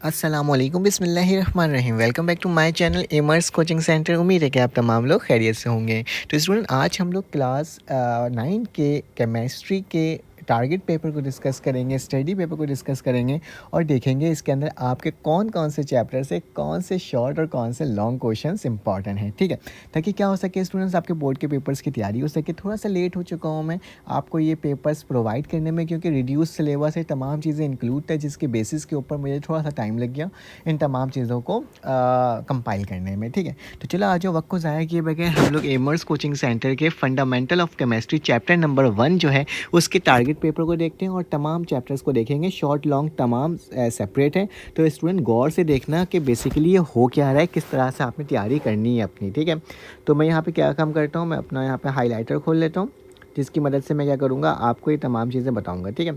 अस्सलामुअलैकुम बिस्मिल्लाहिर्रहमानिर्रहीम। Welcome back to my channel एमर्स कोचिंग सेंटर। उम्मीद है कि आप तमाम लोग खैरियत से होंगे। तो स्टूडेंट, आज हम लोग क्लास 9 के केमिस्ट्री के टारगेट पेपर को डिस्कस करेंगे, स्टडी पेपर को डिस्कस करेंगे और देखेंगे इसके अंदर आपके कौन कौन से चैप्टर से कौन से शॉर्ट और कौन से लॉन्ग क्वेश्चंस इंपॉर्टेंट हैं। ठीक है, ताकि क्या हो सके स्टूडेंट्स, आपके बोर्ड के पेपर्स की तैयारी हो सके। थोड़ा सा लेट हो चुका हूँ मैं आपको ये पेपर्स प्रोवाइड करने में, क्योंकि रिड्यूस सिलेबस है, तमाम चीज़ें इंक्लूड है, जिसके बेसिस के ऊपर मुझे थोड़ा सा टाइम लग गया इन तमाम चीज़ों को कंपाइल करने में। ठीक है, तो चलो आज जो वक्त को ज़ाया किए बगैर हम लोग एमर्स कोचिंग सेंटर के fundamental of chemistry chapter number 1 जो है उसके टारगेट पेपर को देखते हैं और तमाम चैप्टर्स को देखेंगे। शॉर्ट लॉन्ग तमाम सेपरेट है, तो स्टूडेंट गौर से देखना कि बेसिकली ये हो क्या रहा है, किस तरह से आपने तैयारी करनी है अपनी। ठीक है, तो मैं यहाँ पे क्या काम करता हूँ, मैं अपना यहाँ पे हाईलाइटर खोल लेता हूँ, जिसकी मदद से मैं क्या करूँगा, आपको ये तमाम चीज़ें बताऊँगा। ठीक है,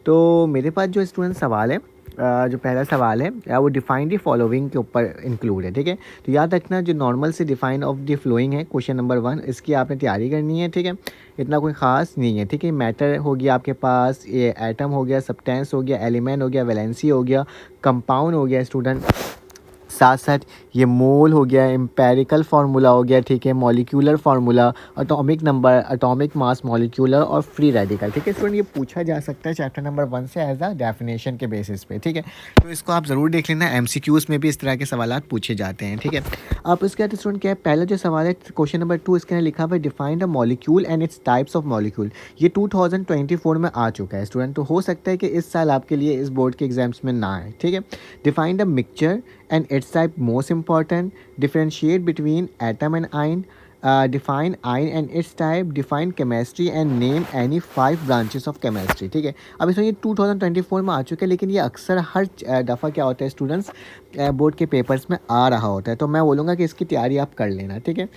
तो मेरे पास जो स्टूडेंट सवाल है, जो पहला सवाल है वो डिफाइन द फॉलोइंग के ऊपर इंक्लूड है। ठीक है, तो याद रखना जो नॉर्मल से डिफाइन ऑफ द फ्लोइंग है क्वेश्चन नंबर 1, इसकी आपने तैयारी करनी है। ठीक है, इतना कोई ख़ास नहीं है। ठीक है, मैटर हो गया आपके पास, ये एटम हो गया, सब्सटेंस हो गया, एलिमेंट हो गया, वैलेंसी हो गया, कंपाउंड हो गया स्टूडेंट, साथ साथ ये मोल हो गया, एम्पेरिकल फार्मूला हो गया। ठीक है, molecular formula, atomic number, atomic mass, molecular और फ्री रेडिकल। ठीक है स्टूडेंट, ये पूछा जा सकता है चैप्टर नंबर 1 से एज अ डेफिनेशन के बेसिस पे। ठीक है, तो इसको आप ज़रूर देख लेना, एमसीक्यूज़ में भी इस तरह के सवाल पूछे जाते हैं। ठीक है, अब इसके बाद स्टूडेंट क्या है, पहला जो सवाल है क्वेश्चन नंबर 2, इसके अंदर लिखा हुआ है define the molecule and its types of molecule. ये 2024 में आ चुका है स्टूडेंट, तो हो सकता है कि इस साल आपके लिए इस बोर्ड के एग्जाम्स में ना आए। ठीक है, define the mixture and its type most important, differentiate between atom and ion, define ion and its type, define chemistry and name any 5 branches of chemistry। ठीक है, अब इसमें ये 2024 में आ चुका है, लेकिन ये अक्सर हर दफ़ा क्या होता है स्टूडेंट्स, बोर्ड के पेपर्स में आ रहा होता है, तो मैं बोलूँगा कि इसकी तैयारी आप कर लेना। ठीक है,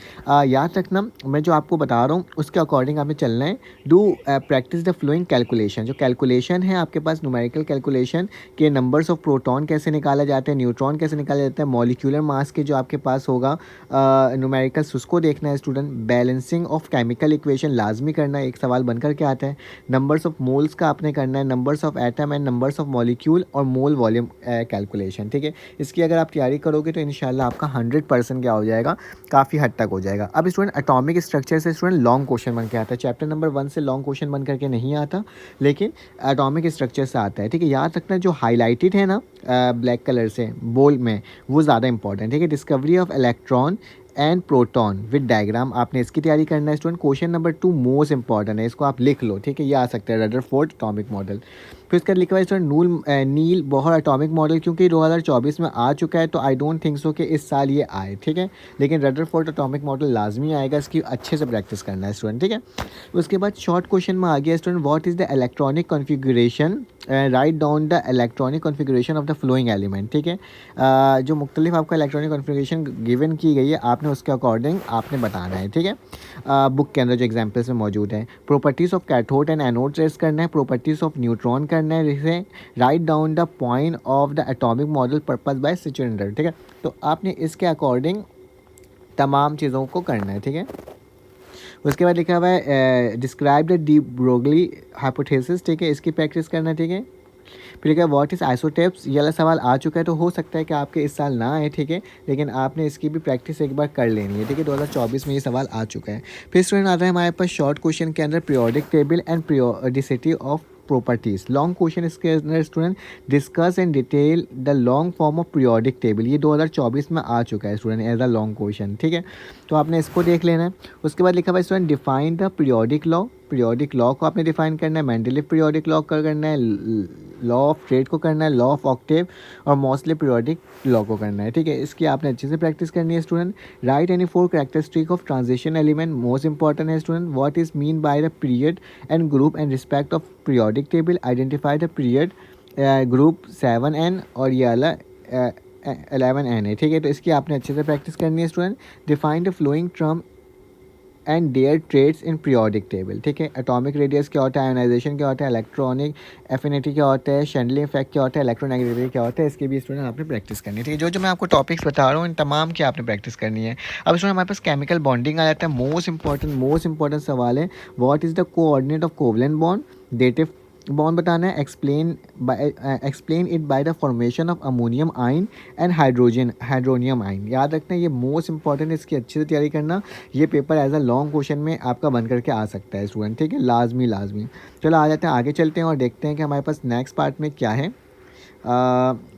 याद रखना मैं जो आपको बता रहा हूँ उसके अकॉर्डिंग आपने चलना है। Do practice the flowing calculation. जो कैलकुलेशन है आपके पास, न्यूमेरिकल कैलकुलेशन के नंबर्स ऑफ प्रोटॉन कैसे निकाला जाता है, न्यूट्रॉन कैसे निकाला जाता है, मॉलिक्यूलर मास के जो आपके पास होगा न्यूमेरिकल्स, उसको देखना है student. Balancing of chemical equation लाजमी करना है, एक सवाल बन कर के आता है। नंबर्स ऑफ मोल्स का आपने करना है, numbers of atom and numbers of molecule और मोल वॉल्यूम कैलकुलेशन। ठीक है, इसकी अगर आप तैयारी करोगे तो इंशाल्लाह आपका 100% क्या हो जाएगा, काफ़ी हद तक हो जाएगा। अब स्टूडेंट एटॉमिक स्ट्रक्चर से स्टूडेंट लॉन्ग क्वेश्चन बन के आता है, चैप्टर नंबर 1 से लॉन्ग क्वेश्चन बन करके नहीं आता, लेकिन एटॉमिक स्ट्रक्चर से आता है। ठीक है, याद रखना जो हाईलाइटेड है ना ब्लैक कलर से बोल्ड में, वो ज़्यादा इंपॉर्टेंट है। ठीक है, discovery of electron and proton with diagram, आपने इसकी तैयारी करना है student. Question number 2 most important है, इसको आप लिख लो। ठीक है, ये आ सकता है रदरफोर्ड एटॉमिक मॉडल। फिर इसका लिखा हुआ है स्टूडेंट नील बोहर एटॉमिक मॉडल, क्योंकि 2024 में आ चुका है, तो आई डोंट थिंक सो कि इस साल ये आए। ठीक है, लेकिन रदरफोर्ड एटॉमिक मॉडल लाजमी आएगा, इसकी अच्छे से प्रैक्टिस करना है स्टूडेंट। ठीक है, उसके बाद शॉर्ट क्वेश्चन में आ गया student, what is the electronic configuration, write down the electronic configuration of the flowing element. ठीक है, जो मुख्तलिफ आपका इलेक्ट्रॉनिक कॉन्फ़िगरेशन गिवन की गई है, आपने उसके अकॉर्डिंग आपने बताना है। ठीक है, बुक के अंदर जो एग्जाम्पल्स में मौजूद है। Properties of cathode and anode trace करना है, प्रोपर्टीज़ ऑफ न्यूट्रॉन करना है, जिसे write down the point of the atomic model purpose bye cylinder. ठीक है, तो आपने इसके अकॉर्डिंग तमाम चीज़ों को करना है। ठीक है, उसके बाद लिखा हुआ है describe the de Broglie hypothesis. ठीक है, इसकी प्रैक्टिस करना है। ठीक है, फिर क्या व्हाट इज़ आइसोटेप्स, ये वाला सवाल आ चुका है, तो हो सकता है कि आपके इस साल ना आए। ठीक है, लेकिन आपने इसकी भी प्रैक्टिस एक बार कर लेनी है। ठीक है, 2024 में ये सवाल आ चुका है। फिर स्टूडेंट आता है हमारे पास शॉर्ट क्वेश्चन के अंदर periodic table and periodicity of properties. Long question इसके अंदर student discuss and detail the long form of periodic table, ये 2024 में आ चुका है student as a long question. ठीक है, तो आपने इसको देख लेना है। उसके बाद लिखा हुआ है student define the periodic law, periodic law को आपने डिफाइन करना है, मेंडलीव पीरियोडिक लॉ करना है, लॉ ऑफ ट्रेड को करना है, लॉ ऑफ ऑक्टेव और मोस्टली पीरियोडिक लॉ को करना है। ठीक है, इसकी आपने अच्छे से प्रैक्टिस करनी है student. Write any 4 characteristic of transition element, most important है student. What is mean by the period and group and respect of periodic table, identify the period group 7n और ये वाला 11n है। ठीक है, तो इसकी आपने अच्छे से प्रैक्टिस करनी है student. Define the following term and their trends in periodic table. ठीक है, एटॉमिक रेडियस क्या होता है, आयोनाइजेशन क्या होता है, इलेक्ट्रॉनिक एफिनिटी क्या होता है, शैंडली इफेक्ट क्या होता है, इलेक्ट्रोनेगेटिविटी क्या होता है, इसकी भी स्टूडेंट आपने प्रैक्टिस करनी है। ठीक है, जो जो मैं आपको टॉपिक्स बता रहा हूँ इन तमाम की आपने प्रैक्टिस करनी है। अब स्टूडेंट हमारे पास केमिकल बॉन्डिंग आ जाता है, मोस्ट इंपॉर्टेंट सवाल है, what is the coordinate of covalent bond, dative bond बताना है, explain it by the formation of ammonium ion and hydronium ion. याद रखना ये मोस्ट इंपॉर्टेंट, इसकी अच्छे से तैयारी करना। ये paper as a long question में आपका बन करके आ सकता है स्टूडेंट, ठीक है, लाजमी। चलो आ जाते हैं, आगे चलते हैं और देखते हैं कि हमारे पास नेक्स्ट पार्ट में क्या है।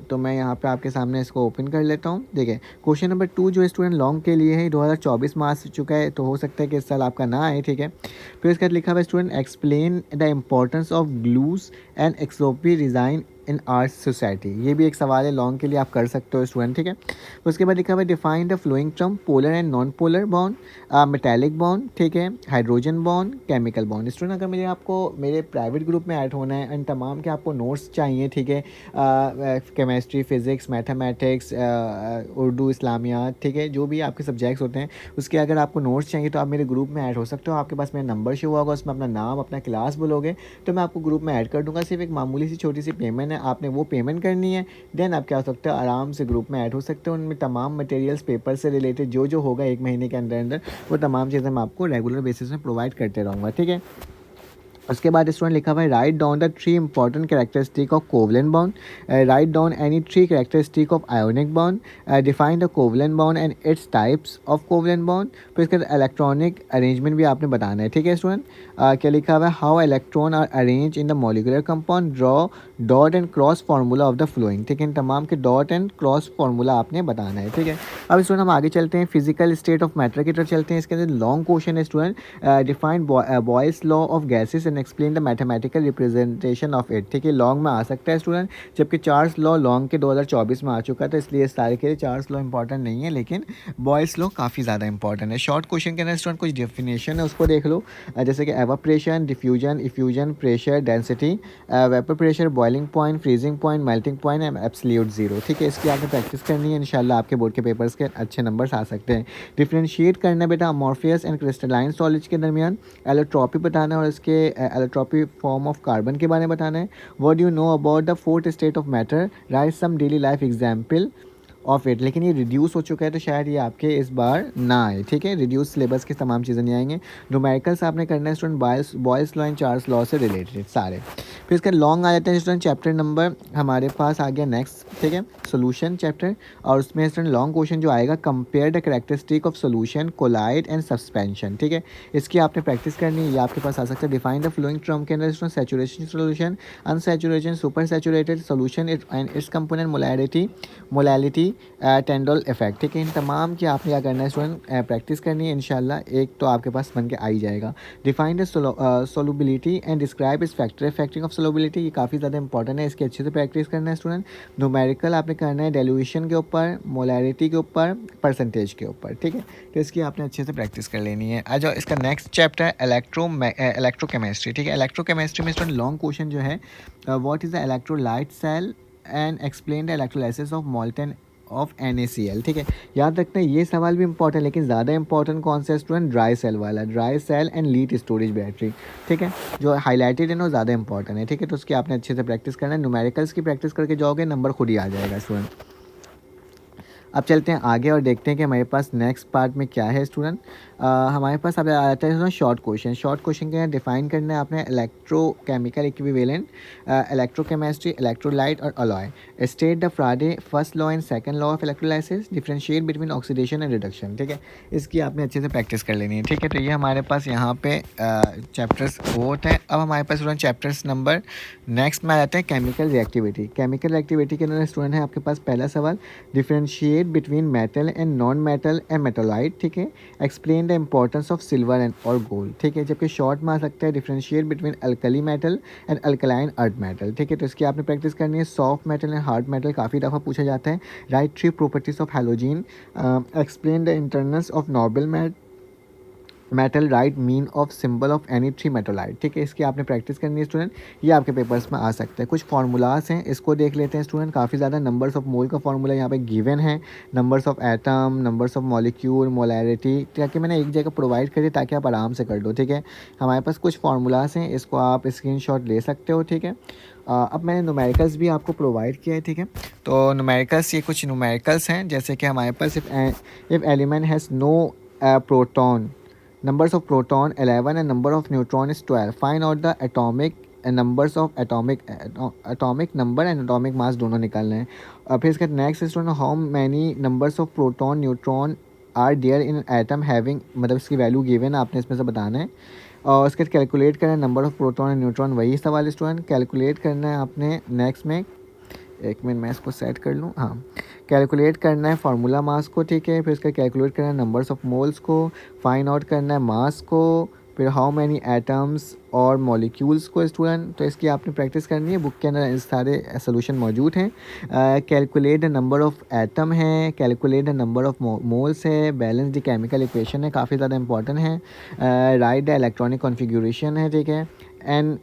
तो मैं यहाँ पे आपके सामने इसको ओपन कर लेता हूँ। देखिए क्वेश्चन नंबर 2 जो स्टूडेंट लॉन्ग के लिए है, 2024 में आ चुका है, तो हो सकता है कि इस साल आपका ना आए, ठीक है। फिर इसके बाद लिखा हुआ है student explain the importance of glues and एक्सोपी डिज़ाइन इन आर्ट सोसाइटी। ये भी एक सवाल है, लॉन्ग के लिए आप कर सकते हो स्टूडेंट, ठीक है। उसके बाद लिखा हुआ है define the following term polar and non polar bond, metallic bond, ठीक है, hydrogen bond, chemical bond. Student अगर आपको मेरे प्राइवेट ग्रुप में ऐड होना है एंड तमाम के आपको नोट्स चाहिए, ठीक है, केमिस्ट्री, फिज़िक्स, मैथमेटिक्स, उर्दू, इस्लामियात, ठीक है, जो भी आपके सब्जेक्ट्स होते हैं उसके अगर आपको नोट्स चाहिए तो आप मेरे ग्रुप में ऐड हो सकते हो। आपके पास मेरा नंबर शो होगा, उसमें अपना नाम, अपना क्लास बोलोगे तो मैं आपको ग्रुप में ऐड कर दूँगा। सिर्फ एक मामूली सी छोटी सी पेमेंट है, आपने वो पेमेंट करनी है, देन आप क्या हो सकते हो, आराम से ग्रुप में ऐड हो सकते हो। उनमें तमाम मटेरियल्स, पेपर से रिलेटेड जो होगा 1 महीने के अंदर अंदर, वो तमाम चीज़ें मैं आपको रेगुलर बेसिस में प्रोवाइड करते रहूँगा, ठीक है। उसके बाद स्टूडेंट लिखा हुआ है write down the 3 important characteristic of covalent bond, write down any 3 characteristic of ionic bond, define the covalent bond and its types of covalent bond. फिर इसके बाद इलेक्ट्रॉनिक अरेंजमेंट भी आपने बताना है, ठीक है स्टूडेंट। क्या लिखा हुआ है how electron are arrange in the molecular compound, draw dot and cross formula of the following, ठीक है। इन तमाम के डॉट एंड क्रॉस फार्मूला आपने बताना है, ठीक है। अब स्टूडेंट हम आगे चलते हैं, फिजिकल स्टेट ऑफ मैटर की तरफ चलते हैं। इसके अंदर लॉन्ग क्वेश्चन है student, define boys law of gases and explain the mathematical representation of it, ठीक है। लॉन्ग में आ सकता है स्टूडेंट, जबकि चार्ल्स लॉ लॉन्ग के 2024 में आ चुका था, इसलिए इस साल के लिए चार्ल्स लॉ इंपॉर्टेंट नहीं है, लेकिन बॉयस लॉ काफ़ी ज़्यादा इंपॉर्टेंट है। शॉर्ट क्वेश्चन के अंदर स्टूडेंट कुछ डेफिनेशन है उसको देख लो, जैसे कि evaporation, diffusion, effusion, pressure, density, vapour pressure, boiling point, freezing point, melting point and absolute zero, ठीक है। इसकी आपने प्रैक्टिस करनी है, इंशाल्लाह आपके बोर्ड के पेपर्स के अच्छे नंबर्स आ सकते हैं। डिफ्रेंशिएट करना है बेटा अमॉर्फियस एंड क्रिस्टलाइन सॉलिड्स के दरमियान, एलोट्रॉपी बताना है और इसके एलोट्रॉपी फॉर्म ऑफ कार्बन के बारे में बताना है। What do you know about the fourth state of matter, write some daily life example of it. लेकिन ये रिड्यूस हो चुका है तो शायद ये आपके इस बार ना आए, ठीक है। रिड्यूस सिलेबस की तमाम चीज़ें नहीं आएंगे। न्यूमेरिकल्स आपने करना है student boys law and Charles law से रिलेटेड सारे। फिर इसका लॉन्ग आ जाते हैं स्टूडेंट, चैप्टर नंबर हमारे पास आ गया नेक्स्ट, ठीक है, सोल्यूशन चैप्टर। और उसमें स्टूडेंट लॉन्ग क्वेश्चन जो आएगा, compare the characteristic of solution, colloid and suspension, ठीक है। इसकी आपने प्रैक्टिस करनी है, ये आपके पास आ सकता है। डिफाइन द फ्लोइंग टर्म के अंदर student saturation solution, unsaturation, super saturated solution and its component, molality, Tyndall effect, ठीक है। इन तमाम की आपने क्या करना है स्टूडेंट, प्रैक्टिस करनी है, इंशाल्लाह एक तो आपके पास बन के आ ही जाएगा। Define the solubility and describe इस फैक्टर इफेक्टिंग ऑफ सोलबिलिटी, ये काफ़ी ज़्यादा इंपॉर्टेंट है, इसके अच्छे से प्रैक्टिस करना है स्टूडेंट। न्यूमेरिकल आपने करना है डेल्यूशन के ऊपर, मोलैरिटी के ऊपर, परसेंटेज के ऊपर, ठीक है। तो इसकी आपने अच्छे से प्रैक्टिस कर लेनी है। आ जाओ, इसका नेक्स्ट चैप्टर इलेक्ट्रोकेमिस्ट्री, ठीक है। इलेक्ट्रोकेमिस्ट्री में स्टूडेंट लॉन्ग क्वेश्चन जो है, what is the electrolyte cell and explain the electrolysis of molten of NaCl, ठीक है। याद रखना ये सवाल भी इंपॉर्टेंट, लेकिन ज़्यादा इंपॉर्टेंट कौन सा स्टूडेंट, ड्राई सेल वाला, dry cell and lead storage battery, ठीक है। जो हाईलाइटेड है ना ज़्यादा इंपॉर्टेंट है, ठीक है। तो उसकी आपने अच्छे से प्रैक्टिस करना है, न्यूमेरिकल्स की प्रैक्टिस करके जाओगे नंबर खुद ही आ जाएगा स्टूडेंट। अब चलते हैं आगे और देखते हैं कि हमारे पास नेक्स्ट पार्ट में क्या है स्टूडेंट। हमारे पास अब आता है शॉर्ट क्वेश्चन। शॉर्ट क्वेश्चन के डिफाइन करना है आपने इलेक्ट्रोकेमिकल इक्विवेलेंट, इलेक्ट्रोकेमिस्ट्री, इलेक्ट्रोलाइट और alloy. State the फ्राडे first law and second law of electrolysis, differentiate between oxidation and reduction, ठीक है। इसकी आपने अच्छे से प्रैक्टिस कर लेनी है, ठीक है। तो ये हमारे पास यहाँ पे चैप्टर्स होते हैं। अब हमारे पास स्टूडेंट चैप्टर्स नंबर नेक्स्ट में आ जाते हैं केमिकल रिएक्टिविटी। केमिकल रिएक्टिविटी के अंदर स्टूडेंट है आपके पास पहला सवाल, differentiate between metal and non metal and मेटोलाइट, ठीक है। Explain the importance of silver and और गोल्ड, ठीक है। जबकि शॉर्ट में आ सकता है differentiate between alkali metal and alkaline earth metal, ठीक है। तो इसकी आपने प्रैक्टिस करनी है। Soft metal and hard metal काफ़ी दफ़ा पूछा जाता है। Right 3 properties of halogen, explain the internals of normal metal, right mean of symbol of any 3 मेटोलाइट, ठीक है। इसकी आपने प्रैक्टिस करनी है स्टूडेंट, ये आपके पेपर्स में आ सकते हैं। कुछ फार्मूलाज हैं, इसको देख लेते हैं स्टूडेंट। काफ़ी ज़्यादा नंबर्स ऑफ मोल का फार्मूला यहाँ पे गिवन है, numbers of atom, numbers of molecule, molarity, ताकि मैंने एक जगह प्रोवाइड कर दी ताकि आप आराम से कर दो, ठीक है। हमारे पास कुछ फार्मूलाज हैं, इसको आप स्क्रीनशॉट ले सकते हो, ठीक है। अब मैंने न्यूमेरिकल्स भी आपको प्रोवाइड किया है, ठीक है। तो न्यूमेरिकल्स, ये कुछ न्यूमेरिकल्स हैं, जैसे कि हमारे पास if element has no proton, numbers of proton 11 and number of neutron is 12, find out the atomic numbers of atomic number and atomic mass दोनों निकालना है। और फिर इसका next student, how many numbers of proton neutron are there in atom having, मतलब इसकी value given है, आपने इसमें से बताना है। और उसके कैलकुलेट करना है number of proton and neutron, वही सवाल स्टूडेंट कैलकुलेट करना है आपने। नेक्स्ट में एक मिनट मैं इसको सेट कर लूँ, हाँ, कैलकुलेट करना है फार्मूला मास को, ठीक है। फिर इसका कैलकुलेट करना है नंबर्स ऑफ मोल्स को, फाइंड आउट करना है मास को, फिर हाउ मैनी एटम्स और मॉलिक्यूल्स को स्टूडेंट। तो इसकी आपने प्रैक्टिस करनी है, बुक के अंदर सारे सोल्यूशन मौजूद हैं। Calculate the number of atom है, calculate the number of moles है, बैलेंस द केमिकल इक्वेशन है, काफ़ी ज़्यादा इंपॉर्टेंट है। राइट द इलेक्ट्रॉनिक कॉन्फ़िगरेशन है, ठीक है। And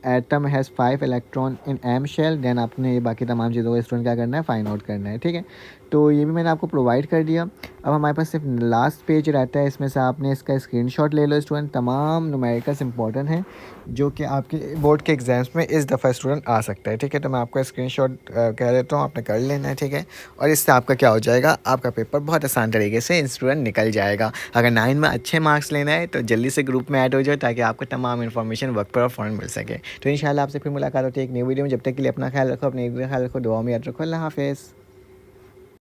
atom has 5 electron in M shell. Then आपने ये बाकी तमाम चीज़ों को स्टूडेंट क्या करना है, फाइंड आउट करना है, ठीक है। तो ये भी मैंने आपको प्रोवाइड कर दिया। अब हमारे पास सिर्फ लास्ट पेज रहता है, इसमें से आपने इसका स्क्रीनशॉट ले लो स्टूडेंट। तमाम न्यूमेरिकल्स इंपॉर्टेंट हैं जो कि आपके बोर्ड के एग्ज़ाम्स में इस दफ़ा स्टूडेंट आ सकता है, ठीक है। तो मैं आपको स्क्रीनशॉट कह देता हूँ, आपने कर लेना है, ठीक है। और इससे आपका क्या हो जाएगा, आपका पेपर बहुत आसान तरीके से स्टूडेंट निकल जाएगा। अगर 9 में अच्छे मार्क्स लेना है तो जल्दी से ग्रुप में ऐड हो जाए, ताकि आपको तमाम इन्फॉर्मेशन वक्त पर और फ़ौरन मिल सके। तो इंशाल्लाह आपसे फिर मुलाकात होती है एक नई वीडियो में। जब तक के लिए अपना ख्याल रखो, अपने ख्याल रखो, दुआ में याद रखो। अल्लाह हाफ़िज़।